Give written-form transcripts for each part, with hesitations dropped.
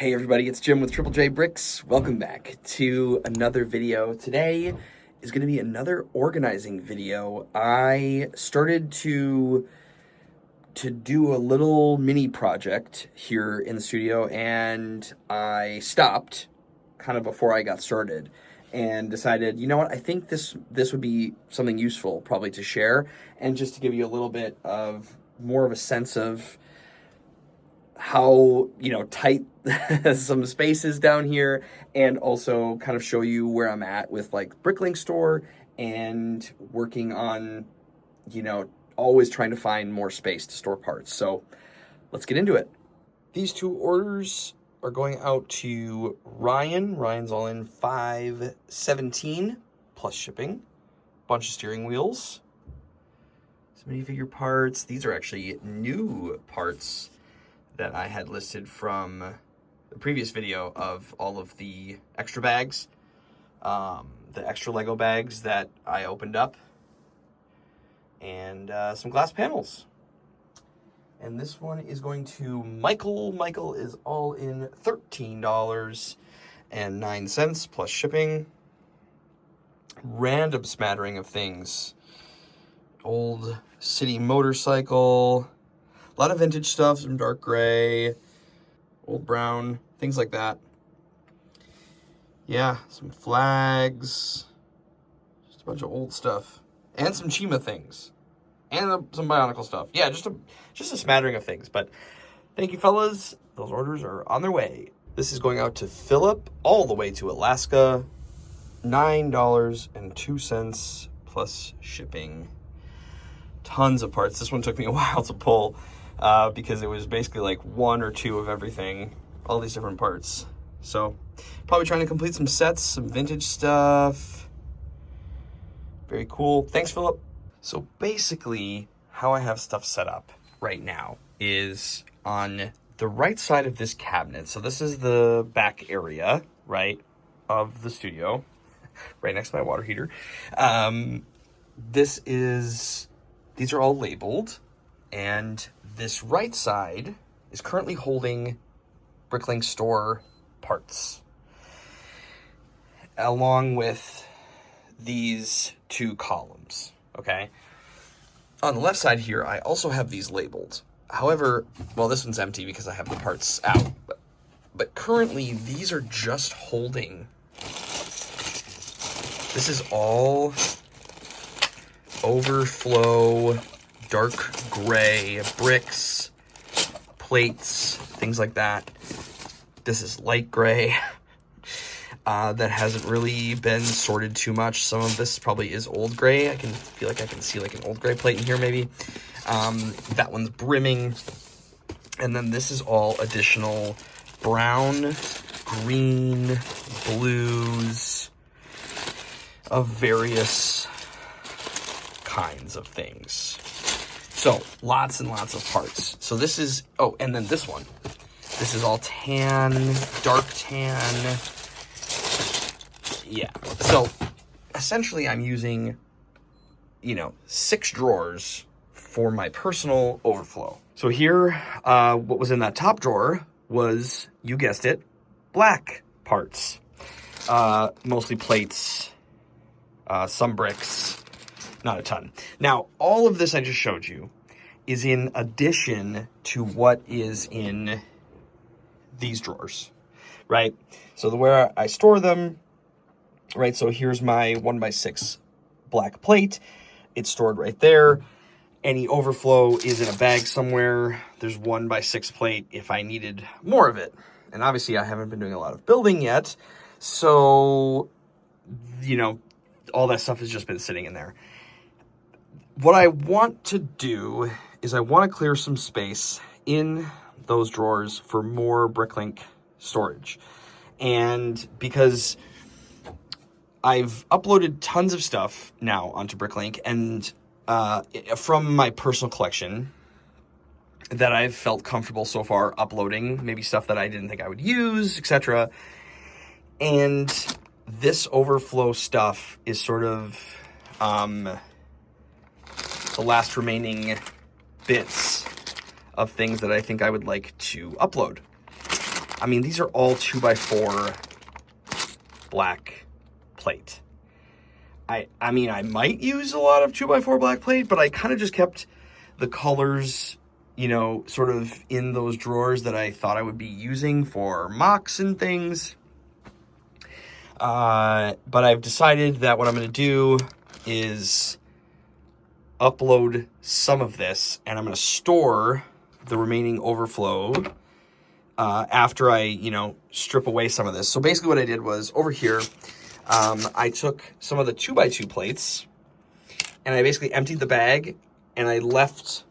Hey everybody, it's Jim with Triple J Bricks. Welcome back to another video. Today is going to be another organizing video. I started to do a little mini project here in the studio, and I stopped kind of before I got started and decided, you know what, I think this would be something useful probably to share, and just to give you a little bit of more of a sense of how, tight some space is down here, and also kind of show you where I'm at with like Bricklink store and working on, always trying to find more space to store parts. So let's get into it. These two orders are going out to Ryan. Ryan's all in $517 plus shipping. Bunch of steering wheels. Some minifigure parts. These are actually new parts that I had listed from the previous video of all of the extra bags, the extra Lego bags that I opened up, and some glass panels. And this one is going to Michael. Michael is all in $13.09 plus shipping. Random smattering of things. Old city motorcycle. A lot of vintage stuff, some dark gray, old brown, things like that. Yeah, some flags, just a bunch of old stuff, and some Chima things, and some Bionicle stuff. Yeah, just a smattering of things. But thank you, fellas. Those orders are on their way. This is going out to Philip, all the way to Alaska. $9.02 plus shipping. Tons of parts. This one took me a while to pull. Because it was basically like one or two of everything, all these different parts. So probably trying to complete some sets, some vintage stuff. Very cool. Thanks, Philip. So basically how I have stuff set up right now is on the right side of this cabinet. So this is the back area, right, of the studio, right next to my water heater. These are all labeled, and this right side is currently holding Bricklink store parts, along with these two columns, okay? On the left side here, I also have these labeled. However, well, this one's empty because I have the parts out, but currently these are just holding. This is all overflow dark gray bricks, plates, things like that. This is light gray that hasn't really been sorted too much. Some of this probably is old gray. I feel like I can see like an old gray plate in here maybe. That one's brimming. And then this is all additional brown, green, blues of various kinds of things. So, lots and lots of parts. So this is, oh, and then this one. This is all tan, dark tan. Yeah. So, essentially I'm using, 6 drawers for my personal overflow. So here, what was in that top drawer was, you guessed it, black parts. Mostly plates, some bricks. Not a ton. Now, all of this I just showed you is in addition to what is in these drawers, right? So where I store them, right? So here's my 1x6 black plate. It's stored right there. Any overflow is in a bag somewhere. There's 1x6 plate if I needed more of it. And obviously I haven't been doing a lot of building yet. So, all that stuff has just been sitting in there. What I want to do is I want to clear some space in those drawers for more Bricklink storage. And because I've uploaded tons of stuff now onto Bricklink, and from my personal collection that I've felt comfortable so far uploading, maybe stuff that I didn't think I would use, etc. And this overflow stuff is sort of the last remaining bits of things that I think I would like to upload. I mean, these are all 2x4 black plate. I mean, I might use a lot of 2x4 black plate, but I kind of just kept the colors, you know, sort of in those drawers that I thought I would be using for mocks and things. But I've decided that what I'm going to do is upload some of this, and I'm going to store the remaining overflow after I, you know, strip away some of this. So basically what I did was over here, I took some of the 2x2 plates and I basically emptied the bag and I left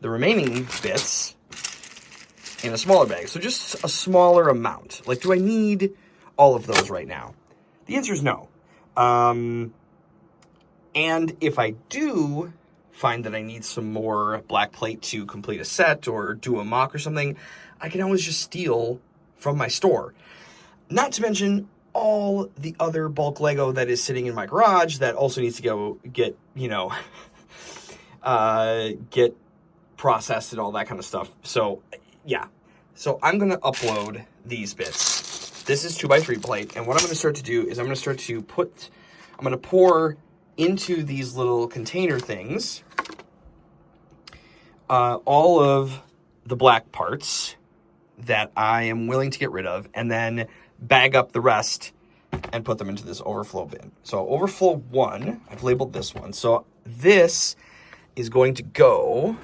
the remaining bits in a smaller bag. So just a smaller amount. Like, do I need all of those right now? The answer is no. And if I do find that I need some more black plate to complete a set or do a mock or something, I can always just steal from my store. Not to mention all the other bulk Lego that is sitting in my garage that also needs to go get, you know, get processed and all that kind of stuff. So, yeah. So I'm going to upload these bits. This is 2x3 plate, and what I'm going to start to do is I'm going to pour into these little container things all of the black parts that I am willing to get rid of, and then bag up the rest and put them into this overflow bin. So overflow 1, I've labeled this one. So this is going to go,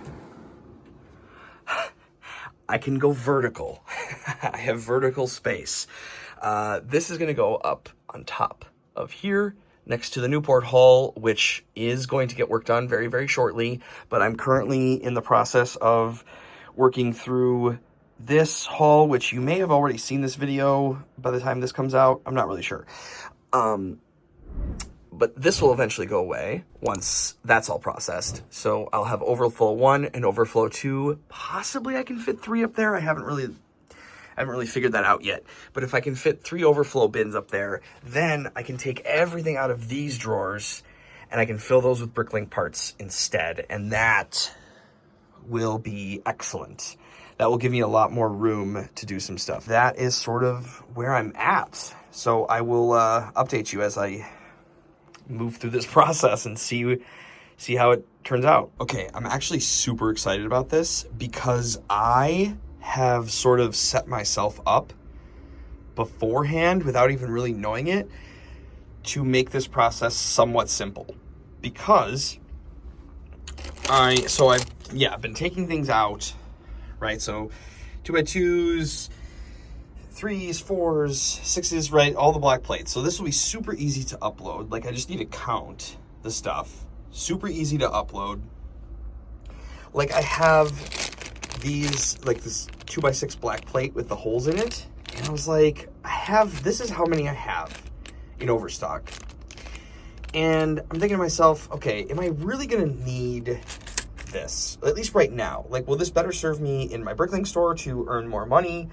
I can go vertical. I have vertical space. This is going to go up on top of here next to the Newport Hall, which is going to get worked on very, very shortly. But I'm currently in the process of working through this hall, which you may have already seen this video by the time this comes out. I'm not really sure. But this will eventually go away once that's all processed. So I'll have overflow 1 and overflow 2. Possibly I can fit 3 up there. I haven't really figured that out yet. But if I can fit 3 overflow bins up there, then I can take everything out of these drawers and I can fill those with Bricklink parts instead. And that will be excellent. That will give me a lot more room to do some stuff. That is sort of where I'm at. So I will update you as I move through this process and see how it turns out. Okay, I'm actually super excited about this because I have sort of set myself up beforehand without even really knowing it to make this process somewhat simple. Because I've been taking things out, right? So 2x2s, 3s, 4s, 6s, right? All the black plates. So this will be super easy to upload. Like, I just need to count the stuff. Super easy to upload. Like, I have these, like this 2x6 black plate with the holes in it. And I was like, this is how many I have in overstock. And I'm thinking to myself, okay, am I really gonna need this? At least right now. Like, will this better serve me in my Bricklink store to earn more money?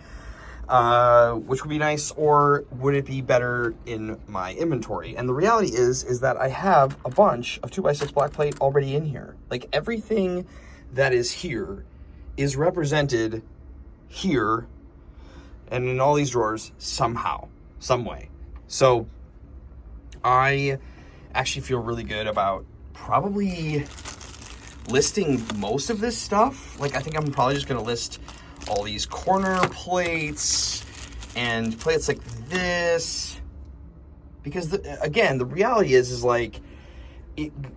Which would be nice, or would it be better in my inventory? And the reality is that I have a bunch of 2x6 black plate already in here. Like, everything that is here is represented here and in all these drawers somehow, some way. So I actually feel really good about probably listing most of this stuff. Like, I think I'm probably just gonna list all these corner plates and plates like this, because again, the reality is like,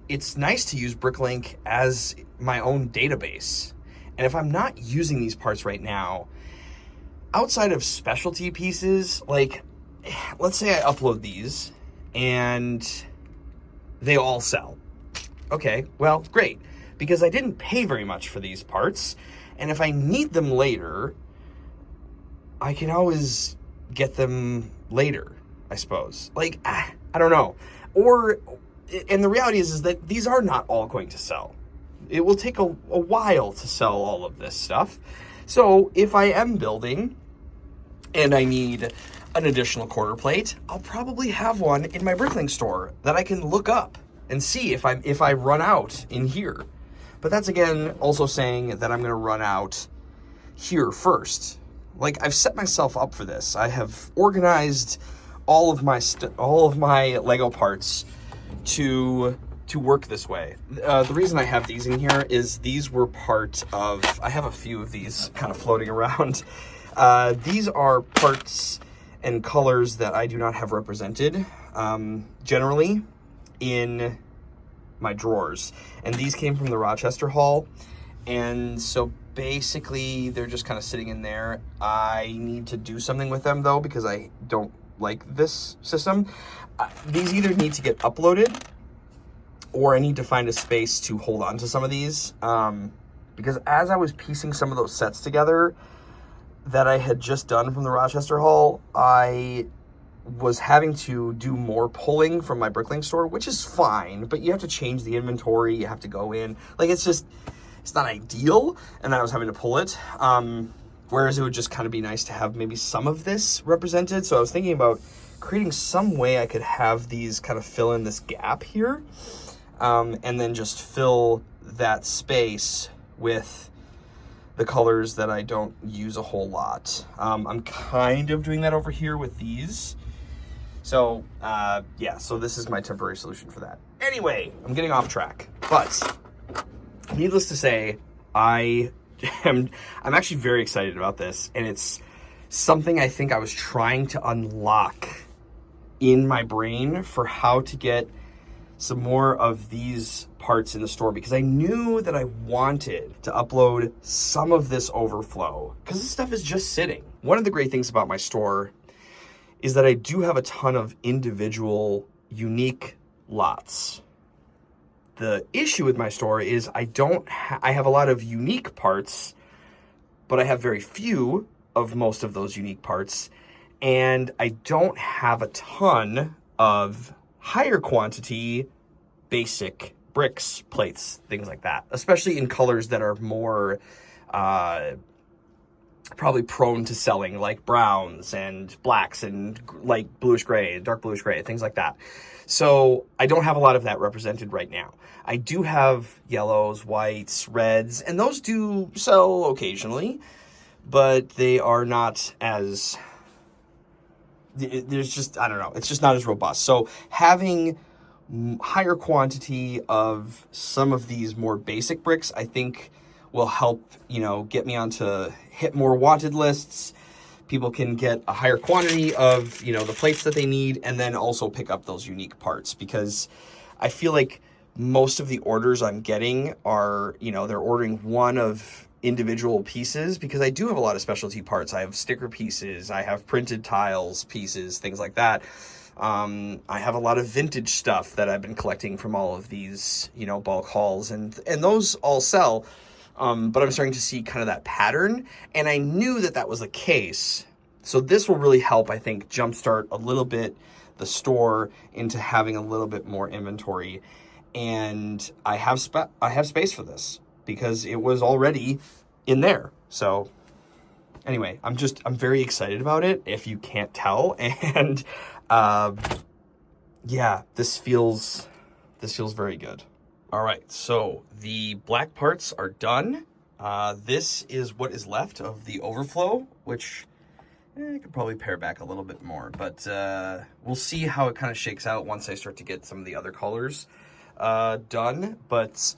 it's nice to use Bricklink as my own database. And if I'm not using these parts right now, outside of specialty pieces, like, let's say I upload these and they all sell. Okay, well, great, because I didn't pay very much for these parts. And if I need them later, I can always get them later, I suppose. Like, I don't know. And the reality is that these are not all going to sell. It will take a while to sell all of this stuff. So if I am building and I need an additional quarter plate, I'll probably have one in my Bricklink store that I can look up and see if I run out in here. But that's, again, also saying that I'm going to run out here first. like, I've set myself up for this. I have organized all of my Lego parts to work this way. The reason I have these in here is these were part of, I have a few of these kind of floating around. These are parts and colors that I do not have represented generally in my drawers. And these came from the Rochester haul. And so basically they're just kind of sitting in there. I need to do something with them though, because I don't like this system. These either need to get uploaded or I need to find a space to hold on to some of these. Because as I was piecing some of those sets together that I had just done from the Rochester haul, I was having to do more pulling from my Bricklink store, which is fine, but you have to change the inventory, you have to go in. Like, it's not ideal, and then I was having to pull it. Whereas it would just kind of be nice to have maybe some of this represented. So I was thinking about creating some way I could have these kind of fill in this gap here, and then just fill that space with the colors that I don't use a whole lot. I'm kind of doing that over here with these. So, yeah, so this is my temporary solution for that. Anyway, I'm getting off track, but needless to say, I'm actually very excited about this, and it's something I think I was trying to unlock in my brain for how to get some more of these parts in the store, because I knew that I wanted to upload some of this overflow because this stuff is just sitting. One of the great things about my store is that I do have a ton of individual unique lots. The issue with my store is I have a lot of unique parts, but I have very few of most of those unique parts, and I don't have a ton of higher quantity basic bricks, plates, things like that, especially in colors that are more probably prone to selling, like browns and blacks and like bluish gray, dark bluish gray, things like that. So I don't have a lot of that represented right now. I do have yellows, whites, reds, and those do sell occasionally, but they are not as, there's just, I don't know, it's just not as robust. So having higher quantity of some of these more basic bricks, I think will help, get me onto hit more wanted lists. People can get a higher quantity of, the plates that they need, and then also pick up those unique parts, because I feel like most of the orders I'm getting are, they're ordering one of individual pieces, because I do have a lot of specialty parts. I have sticker pieces, I have printed tiles pieces, things like that. I have a lot of vintage stuff that I've been collecting from all of these, bulk hauls, and those all sell. But I'm starting to see kind of that pattern, and I knew that was the case. So this will really help, I think, jumpstart a little bit the store into having a little bit more inventory. And I have space for this because it was already in there. So anyway, I'm very excited about it, if you can't tell. And yeah, this feels very good. All right, so the black parts are done. This is what is left of the overflow, which I could probably pare back a little bit more, but we'll see how it kind of shakes out once I start to get some of the other colors done. But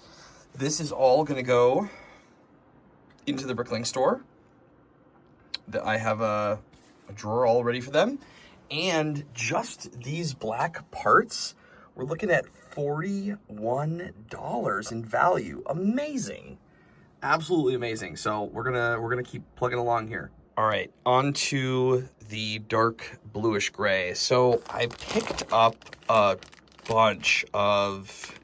this is all gonna go into the Bricklink store. I have a drawer all ready for them. And just these black parts, we're looking at $41 in value. Amazing. Absolutely amazing. So we're gonna keep plugging along here. All right, on to the dark bluish gray. So I picked up a bunch of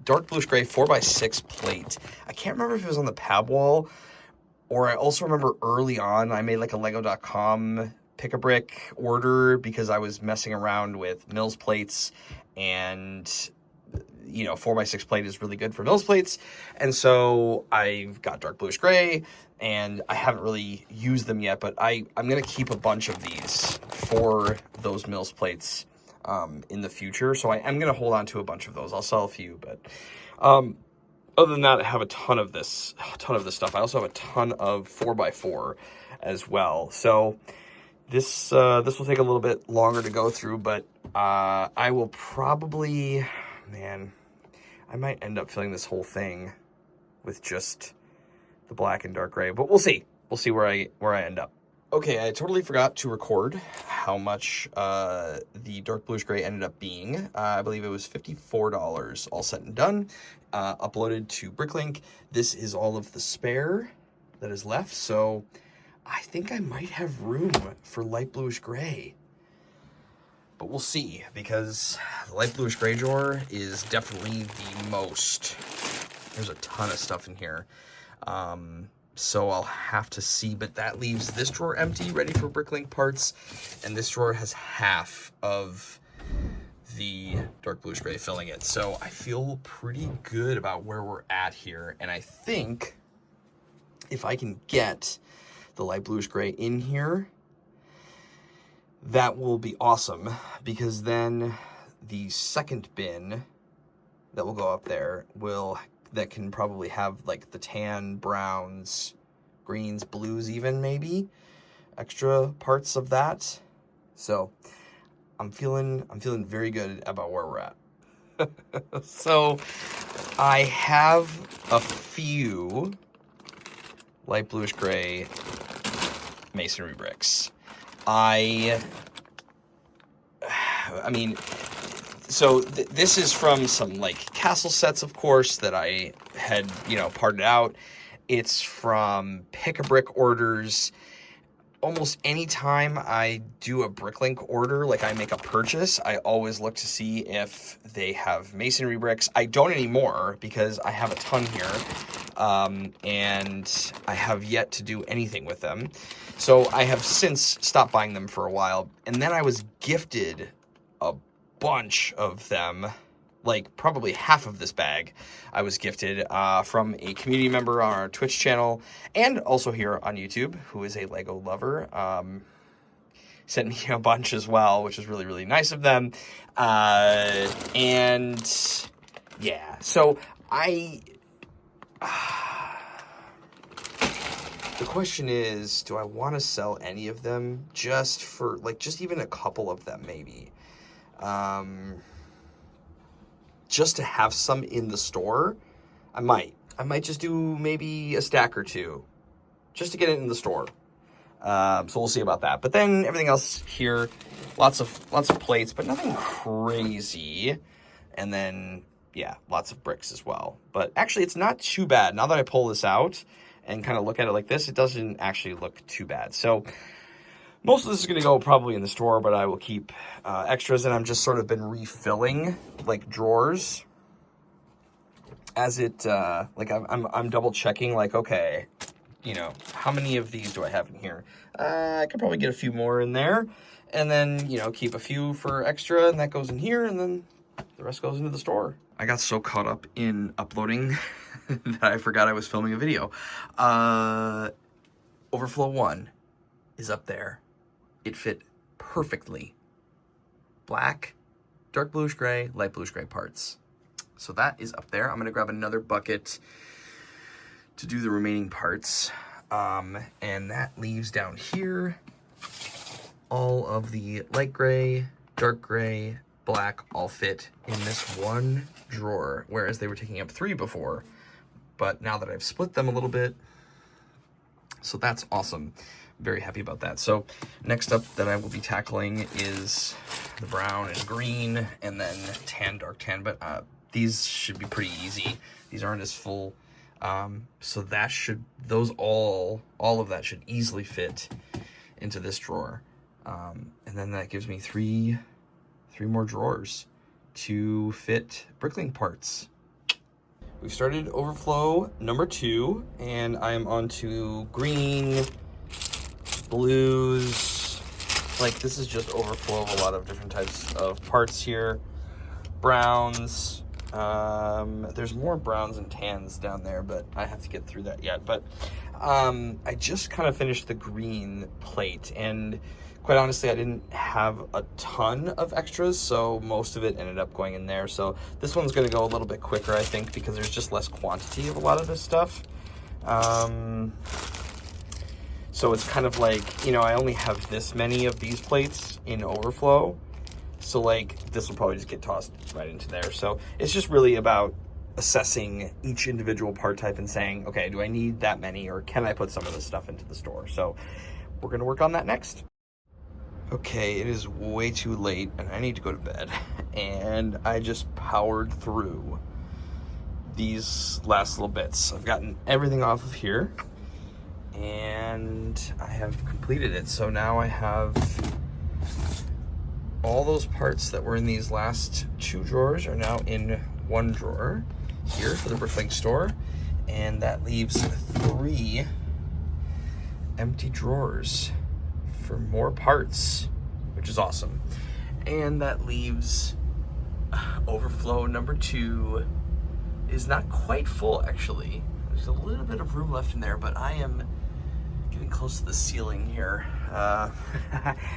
dark bluish gray 4x6 plate. I can't remember if it was on the pab wall, or I also remember early on I made like a lego.com pick-a-brick order because I was messing around with Mills plates, and 4x6 plate is really good for Mills plates. And so I've got dark bluish gray, and I haven't really used them yet, but I'm going to keep a bunch of these for those Mills plates in the future. So I'm going to hold on to a bunch of those. I'll sell a few, but Other than that, I have a ton of this stuff. I also have a ton of 4x4 as well. So this will take a little bit longer to go through, but I will probably, man, I might end up filling this whole thing with just the black and dark gray, but we'll see. We'll see where I end up. Okay, I totally forgot to record how much the dark bluish gray ended up being. I believe it was $54 all said and done, uploaded to Bricklink. This is all of the spare that is left, so I think I might have room for light bluish gray. But we'll see, because the light bluish gray drawer is definitely the most. There's a ton of stuff in here. So I'll have to see, but that leaves this drawer empty, ready for Bricklink parts, and this drawer has half of the dark bluish gray filling it. So I feel pretty good about where we're at here, and I think if I can get the light bluish gray in here, that will be awesome, because then the second bin that will go up there that can probably have like the tan, browns, greens, blues even, maybe extra parts of that. So I'm feeling very good about where we're at. So I have a few light bluish gray masonry bricks. I mean, so this is from some like castle sets, of course, that I had, parted out. It's from pick-a-brick orders. Almost any time I do a Bricklink order, like I make a purchase, I always look to see if they have masonry bricks. I don't anymore because I have a ton here, and I have yet to do anything with them. So I have since stopped buying them for a while, and then I was gifted a bunch of them, like probably half of this bag I was gifted from a community member on our Twitch channel, and also here on YouTube, who is a Lego lover. Sent me a bunch as well, which is really, really nice of them. And yeah, so the question is, do I want to sell any of them just for, just even a couple of them, maybe? Just to have some in the store? I might just do maybe a stack or two just to get it in the store. So we'll see about that. But then everything else here, lots of plates, but nothing crazy. And then, yeah, lots of bricks as well. But actually, it's not too bad. Now that I pull this out and kind of look at it like this, it doesn't actually look too bad. So most of this is going to go probably in the store, but I will keep extras, and I'm just sort of been refilling like drawers as it I'm double checking, like, okay, how many of these do I have in here? I could probably get a few more in there, and then keep a few for extra, and that goes in here, and then the rest goes into the store. I got so caught up in uploading that I forgot I was filming a video. Overflow 1 is up there. It fit perfectly. Black, dark bluish gray, light bluish gray parts. So that is up there. I'm gonna grab another bucket to do the remaining parts. And that leaves down here all of the light gray, dark gray, black all fit in this one drawer, whereas they were taking up 3 before. But now that I've split them a little bit, so that's awesome. Very happy about that. So next up that I will be tackling is the brown and green, and then tan, dark tan, but these should be pretty easy. These aren't as full. So that all of that should easily fit into this drawer. And then that gives me three more drawers to fit Bricklink parts. We've started overflow number 2, and I am on to green, blues. This is just overflow of a lot of different types of parts here. Browns. There's more browns and tans down there, but I have to get through that yet. But I just kind of finished the green plate, and Quite honestly, I didn't have a ton of extras, so most of it ended up going in there. So this one's going to go a little bit quicker, I think, because there's just less quantity of a lot of this stuff. So it's kind of like, you know, I only have this many of these plates in overflow. So like this will probably just get tossed right into there. So it's just really about assessing each individual part type and saying, okay, do I need that many, or can I put some of this stuff into the store? So we're going to work on that next. Okay, it is way too late and I need to go to bed. And I just powered through these last little bits. I've gotten everything off of here and I have completed it. So now I have all those parts that were in these last 2 drawers are now in 1 drawer here for the Bricklink store. And that leaves 3 empty drawers for more parts, which is awesome. And that leaves overflow number 2 is not quite full, actually. There's a little bit of room left in there, but I am getting close to the ceiling here. I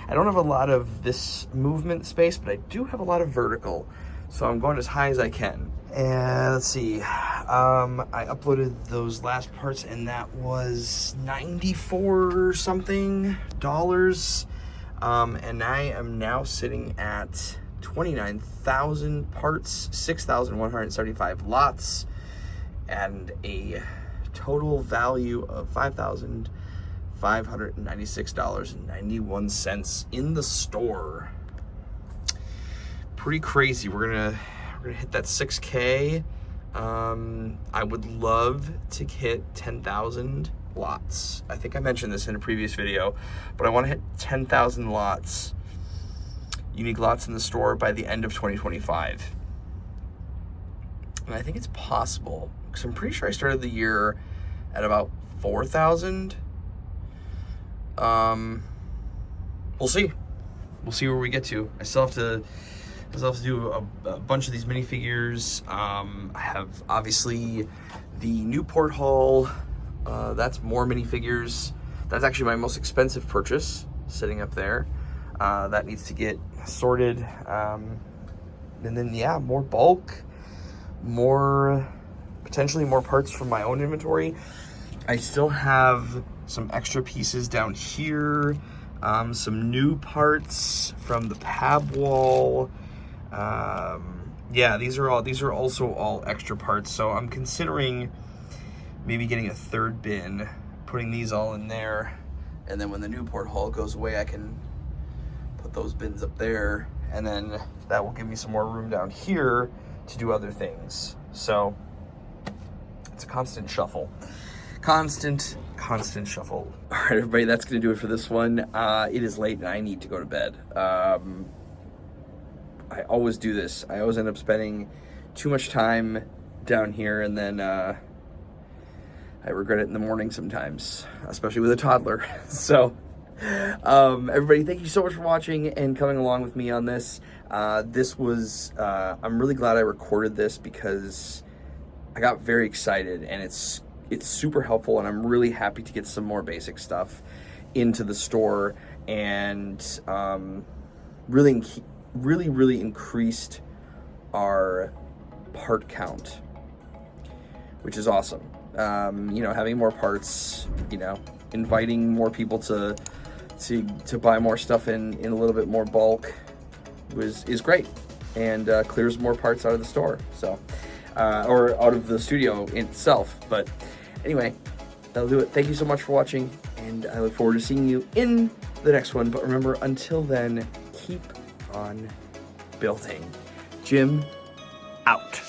don't have a lot of this movement space, but I do have a lot of vertical, so I'm going as high as I can. And let's see, I uploaded those last parts and that was $94 something. And I am now sitting at 29,000 parts, 6,175 lots, and a total value of $596.91 in the store. Pretty crazy. We're gonna hit that 6K. I would love to hit 10,000 lots. I think I mentioned this in a previous video, but I want to hit 10,000 lots, unique lots in the store by the end of 2025. And I think it's possible because I'm pretty sure I started the year at about 4,000. We'll see. We'll see where we get to. I still have to do a bunch of these minifigures. I have obviously the Newport haul. That's more minifigures. That's actually my most expensive purchase, sitting up there. That needs to get sorted. And then, yeah, more bulk, potentially more parts from my own inventory. I still have some extra pieces down here, some new parts from the pab wall. Yeah, these are also all extra parts. So I'm considering maybe getting a 3rd bin, putting these all in there, and then when the Newport haul goes away, I can put those bins up there, and then that will give me some more room down here to do other things. So it's a constant shuffle. Constant shuffle. All right, everybody, that's gonna do it for this one. It is late and I need to go to bed. I always do this. I always end up spending too much time down here, and then I regret it in the morning sometimes, especially with a toddler. So, everybody, thank you so much for watching and coming along with me on this. I'm really glad I recorded this because I got very excited, and it's super helpful, and I'm really happy to get some more basic stuff into the store, and really increased our part count, which is awesome. You know, having more parts, you know, inviting more people to buy more stuff in a little bit more bulk is great, and clears more parts out of the store, so or out of the studio itself. But anyway, that'll do it. Thank you so much for watching, and I look forward to seeing you in the next one. But remember, until then, keep on building. Jim out.